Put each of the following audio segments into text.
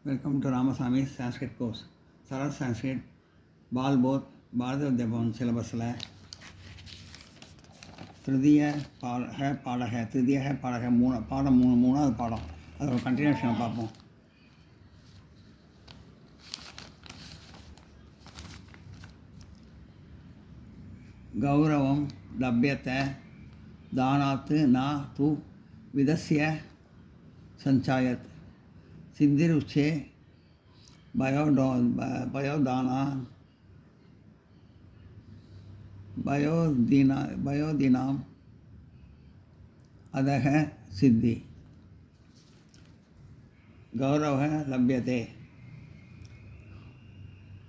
Welcome to Ramasamy Sanskrit course. Saral Sanskrit, Bal Both, Bharata Vidyabhavan syllabusல திருதிய பாடக திருதிய பாடக மூணாவது பாடம் அதோட கண்டினியூஷனை பார்ப்போம். கௌரவம் லப்யத்தை தானாத்து நா து விதஸ்ய சஞ்சாயத் சித்திருச்சே பயோதினாம் அதக சித்தி. கௌரவ லப்யதே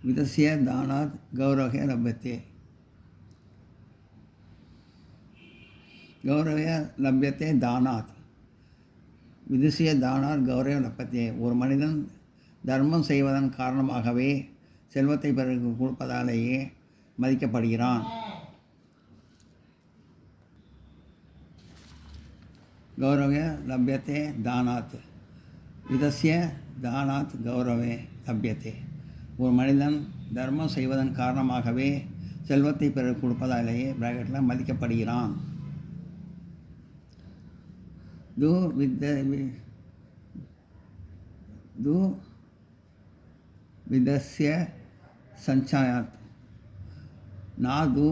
விதஸ்ய தானாத் கௌரவ லப்யதே. கௌரவ லப்யத்தே தானாத் விதுசிய தானார் கௌரவ லப்பத்தே. ஒரு மனிதன் தர்மம் செய்வதன் காரணமாகவே செல்வத்தை பிறகு கொடுப்பதாலேயே மதிக்கப்படுகிறான். கௌரவ லப்யத்தே தானாத் விதஸ்ய தானாத் கௌரவே லப்யத்தே. ஒரு மனிதன் தர்மம் செய்வதன் காரணமாகவே செல்வத்தை பிறகு கொடுப்பதாலேயே பிராக்கெட்டில் மதிக்கப்படுகிறான். து விதஸ்ய சஞ்சாயாத் நாது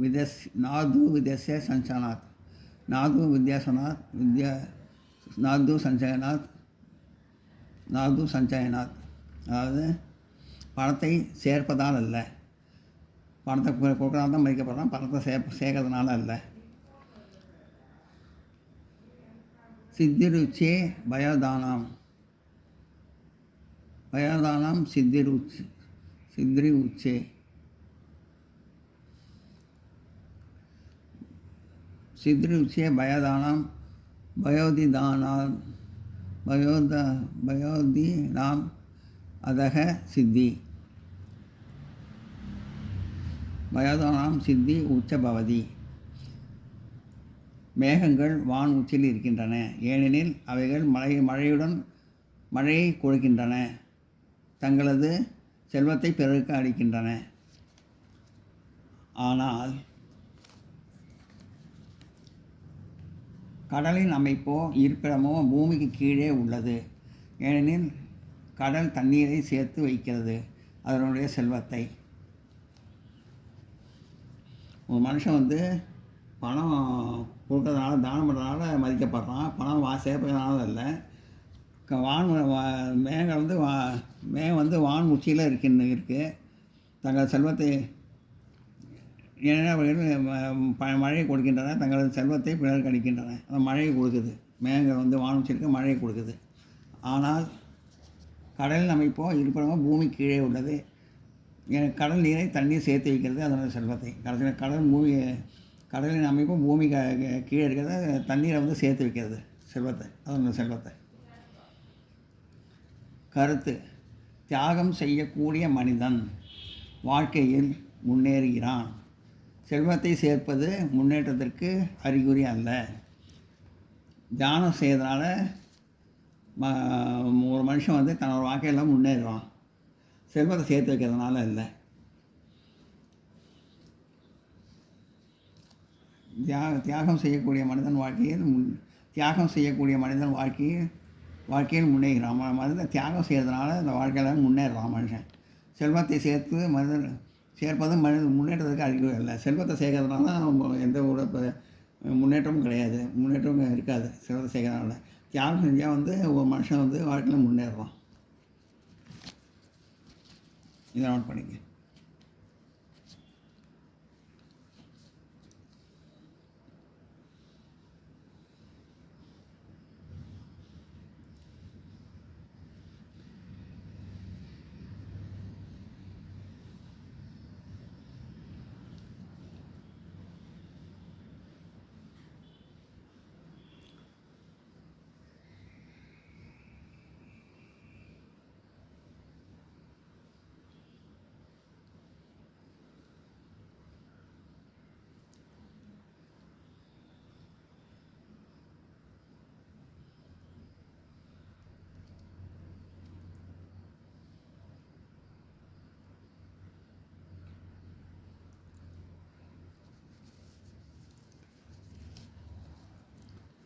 விதஸ்ய சஞ்சானாத் நாது சஞ்சயனாத். அதாவது பணத்தை சேர்ப்பதால் அல்ல, பணத்தை கொடுக்கறதால தான் மதிக்கப்படுறான், பணத்தை சேர்க்கறதுனால அல்ல. சித்திருச்சே பயோதானாம் சித்திரி உச்சே. சித்திருச்சே பயோதானாம் பயோதினாம் அதக சித்தி. பயோதானாம் சித்தி உச்ச பவதி. மேகங்கள் வான் உச்சியில் இருக்கின்றன, ஏனெனில் அவைகள் மழையை கொடுக்கின்றன, தங்களது செல்வத்தை பிறருக்கு அளிக்கின்றன. ஆனால் கடலின் அமைப்போ இருப்பிடமோ பூமிக்கு கீழே உள்ளது, ஏனெனில் கடல் தண்ணீரை சேர்த்து வைக்கிறது அதனுடைய செல்வத்தை. ஒரு மனுஷன் பணம் கொடுக்கறதுனால தானம் பண்ணுறதுனால மதிக்கப்படுறான், பணம் சேர்ப்பதனால இல்லை. மேகம் வான் உச்சியில் இருக்குது, தங்கள் செல்வத்தை மழையை கொடுக்கின்றன, தங்களது செல்வத்தை பிறருக்கு அளிக்கின்றன. அந்த மழையை கொடுக்குது, மேகங்கள் வான் உச்சியில் மழையை கொடுக்குது. ஆனால் கடலின் அமைப்போ இருப்பிடமோ பூமி கீழே உள்ளது, கடல் நீரை தண்ணீர் சேர்த்து வைக்கிறது அதனுடைய செல்வத்தை. கடலின் அமைப்பும் பூமி கீழே இருக்கிறத தண்ணீரை சேர்த்து வைக்கிறது செல்வத்தை, அதனுடைய செல்வத்தை. கருத்து: தியாகம் செய்யக்கூடிய மனிதன் வாழ்க்கையில் முன்னேறுகிறான். செல்வத்தை சேர்ப்பது முன்னேற்றத்திற்கு அறிகுறி அல்ல. தியானம் செய்யறதுனால ஒரு மனுஷன் தன்னோட வாழ்க்கையில் முன்னேறுவான், செல்வத்தை சேர்த்து வைக்கிறதுனால இல்லை. தியாகம் செய்யக்கூடிய மனிதன் வாழ்க்கையில் முன்னேறுகிறான். மனிதன் தியாகம் செய்கிறதுனால இந்த வாழ்க்கையில் முன்னேறுறான் மனுஷன். செல்வத்தை சேர்ப்பது முன்னேற்றத்துக்கு அறிகுறி இல்லை. செல்வத்தை சேர்க்கறதுனால எந்த ஒரு முன்னேற்றமும் கிடையாது, முன்னேற்றமும் இருக்காது. செல்வத்தை சேர்க்கறதுனால தியாகம் செஞ்சால் ஒரு மனுஷன் வாழ்க்கையில் முன்னேறுறான். இதை நோட் பண்ணிக்க.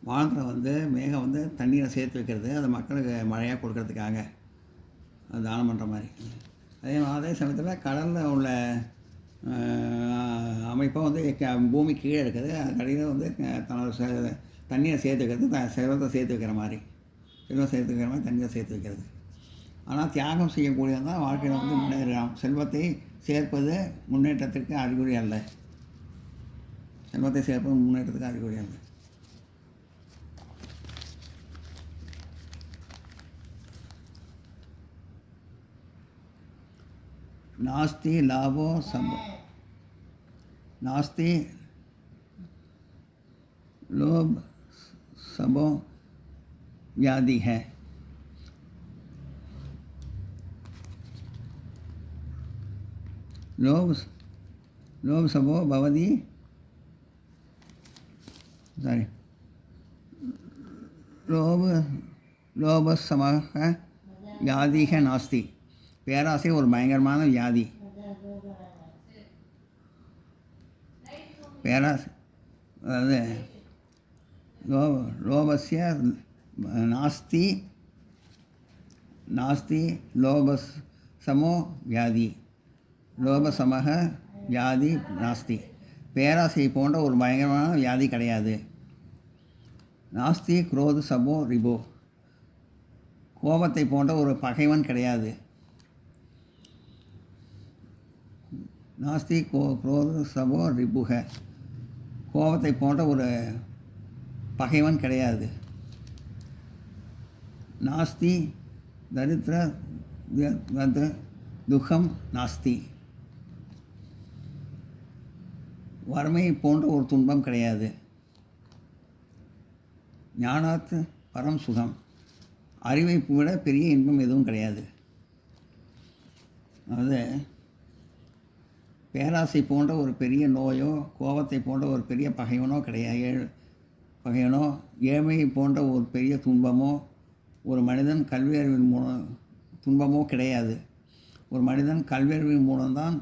வானத்தில் வந்து மேகம் வந்து தண்ணீரை சேர்த்து வைக்கிறது, அதை மக்களுக்கு மழையாக கொடுக்கறதுக்காக அது தானம் பண்ணுற மாதிரி. அதே சமயத்தில் கடலில் உள்ள அமைப்பை வந்து பூமி கீழே இருக்குது, அது அடியில் வந்து தன்னோட தண்ணியை சேர்த்து வைக்கிறது, செல்வத்தை சேர்த்து வைக்கிற மாதிரி, செல்வம் சேர்த்து வைக்கிற மாதிரி தண்ணியை சேர்த்து வைக்கிறது. ஆனால் தியாகம் செய்யக்கூடியது தான் வாழ்க்கையில் வந்து முன்னேறலாம். செல்வத்தை சேர்ப்பது முன்னேற்றத்திற்கு அறிகுறி அல்ல. செல்வத்தை சேர்ப்பது முன்னேற்றத்துக்கு அறிகுறி அல்ல. नास्ति लाभो सब नास्ति लोभ सबो व्याधि है. लोभ लोभ सबो भवति सॉरी लोभ समः व्याधि है नास्ति. பேராசை ஒரு பயங்கரமான வியாதி. பேராசை அதாவது லோபஸ்ய நாஸ்தி நாஸ்தி லோபஸ் சமோ வியாதி. லோபசமக வியாதி நாஸ்தி. பேராசை போன்ற ஒரு பயங்கரமான வியாதி கிடையாது. நாஸ்தி குரோத சபோ ரிபோ. கோபத்தை போன்ற ஒரு பகைவன் கிடையாது. நாஸ்தி குரோத சபோ ரிபுக. கோபத்தை போன்ற ஒரு பகைவன் கிடையாது. நாஸ்தி தரித்திர துக்கம் நாஸ்தி. வறுமை போன்ற ஒரு துன்பம் கிடையாது. ஞானாத் பரம் சுகம். அறிவை விட பெரிய இன்பம் எதுவும் கிடையாது. அதாவது பேராசை போன்ற ஒரு பெரிய நோயோ, கோபத்தை போன்ற ஒரு பெரிய பகைவனோ கிடையாது. பகைவனோ, ஏழ்மை போன்ற ஒரு பெரிய துன்பமோ, ஒரு மனிதன் கல்வி அறிவின் மூலம் துன்பமோ கிடையாது. ஒரு மனிதன் கல்வி அறிவின் மூலம்தான்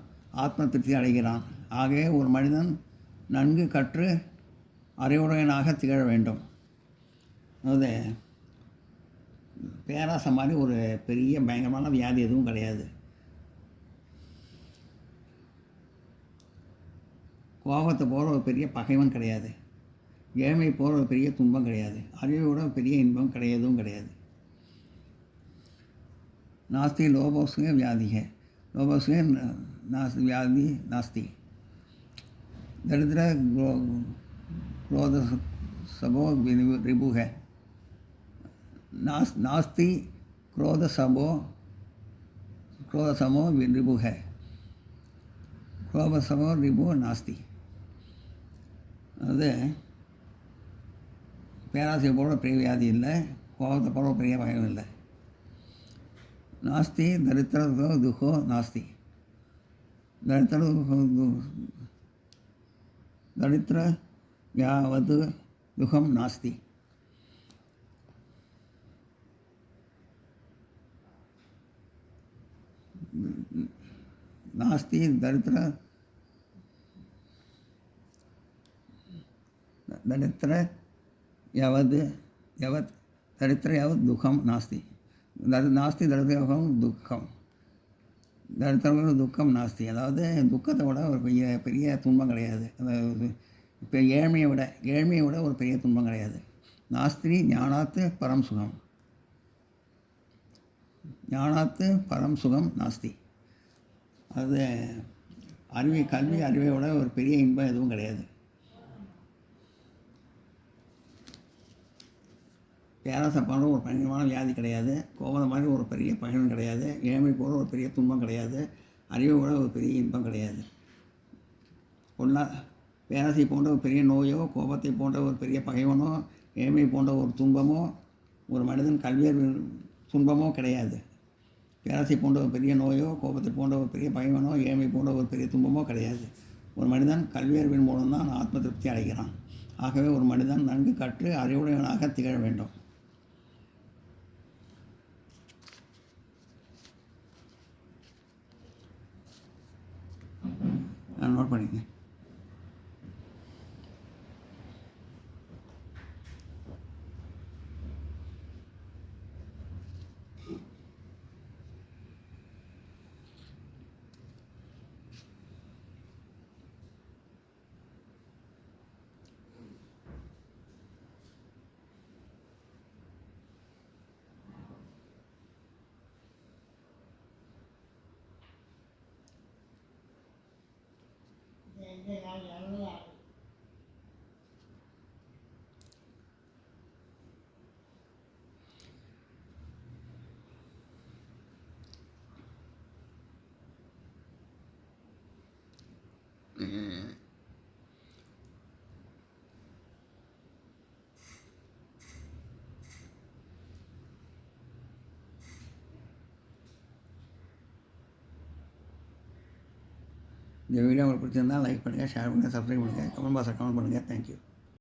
ஆத்ம திருப்தி அடைகிறான். ஆகவே ஒரு மனிதன் நன்கு கற்று அறிவுடையனாக திகழ வேண்டும். அதாவது பேராசை மாதிரி ஒரு பெரிய பயங்கரமான வியாதி எதுவும் கிடையாது. கோபத்தை போல ஒரு பெரிய பகைவன் கிடையாது. ஏழ்மை போல ஒரு பெரிய துன்பம் கிடையாது. அறிவோட பெரிய இன்பம் எதுவும் கிடையாது. नास्ति लोभस्य व्याधि है, लोभस्य व्याधि नास्ति। दरिद्र क्रोध सबो रिभु है, नास्ति क्रोध समो रिभु है, क्रोध समो रिभु नास्ति। அது பேராசை போல பெரிய வியாதி இல்லை, கோபத்தை போல பெரிய பயம் இல்லை. नास्ति दरिद्र दुखो नास्ति, दरिद्र यावत् दुखम नास्ति। नास्ति दरिद्र यावत् दुखम नास्ति, नास्ति दरिद्रम दुக்கம், தரித்திரம் துக்கம் நாஸ்தி. அதாவது துக்கத்தை விட ஒரு பெரிய துன்பம் கிடையாது. அதாவது இப்போ ஏழ்மையை விட ஒரு பெரிய துன்பம் கிடையாது. நாஸ்தி ஞானாத்து பரம் சுகம், ஞானாத்து பரம் சுகம் நாஸ்தி. அது கல்வி அறிவை விட ஒரு பெரிய இன்பம் எதுவும் கிடையாது. பேராசை போன்ற ஒரு பயங்கரமான வியாதி கிடையாது. கோபம் மாதிரி ஒரு பெரிய பகைவன் கிடையாது. ஏழ்மை போல ஒரு பெரிய துன்பம் கிடையாது. அறிவை விட ஒரு பெரிய இன்பம் கிடையாது. பேராசை போன்ற ஒரு பெரிய நோயோ, கோபத்தை போன்ற ஒரு பெரிய பகைவனோ, ஏழ்மை போன்ற ஒரு துன்பமோ, ஒரு மனிதன் கல்வியறிவு துன்பமோ கிடையாது. பேராசை போன்ற ஒரு பெரிய நோயோ, கோபத்தை போன்ற ஒரு பெரிய பகைவனோ, ஏழ்மை போன்ற ஒரு பெரிய துன்பமோ கிடையாது. ஒரு மனிதன் கல்வியறிவின் மூலம்தான் ஆத்ம திருப்தி அடைகிறான். ஆகவே ஒரு மனிதன் நன்கு கற்று அறிவுடையவனாக திகழ வேண்டும். நோட் பண்ணிக்கங்க. இந்த வீடியோ உங்களுக்கு பிடிச்சிருந்தால் லைக் பண்ணுங்கள், ஷேர் பண்ணுங்கள், சப்ஸ்கிரைப் பண்ணுங்கள், கமெண்ட் பாக்ஸில் கமெண்ட் பண்ணுங்கள். தேங்க்யூ.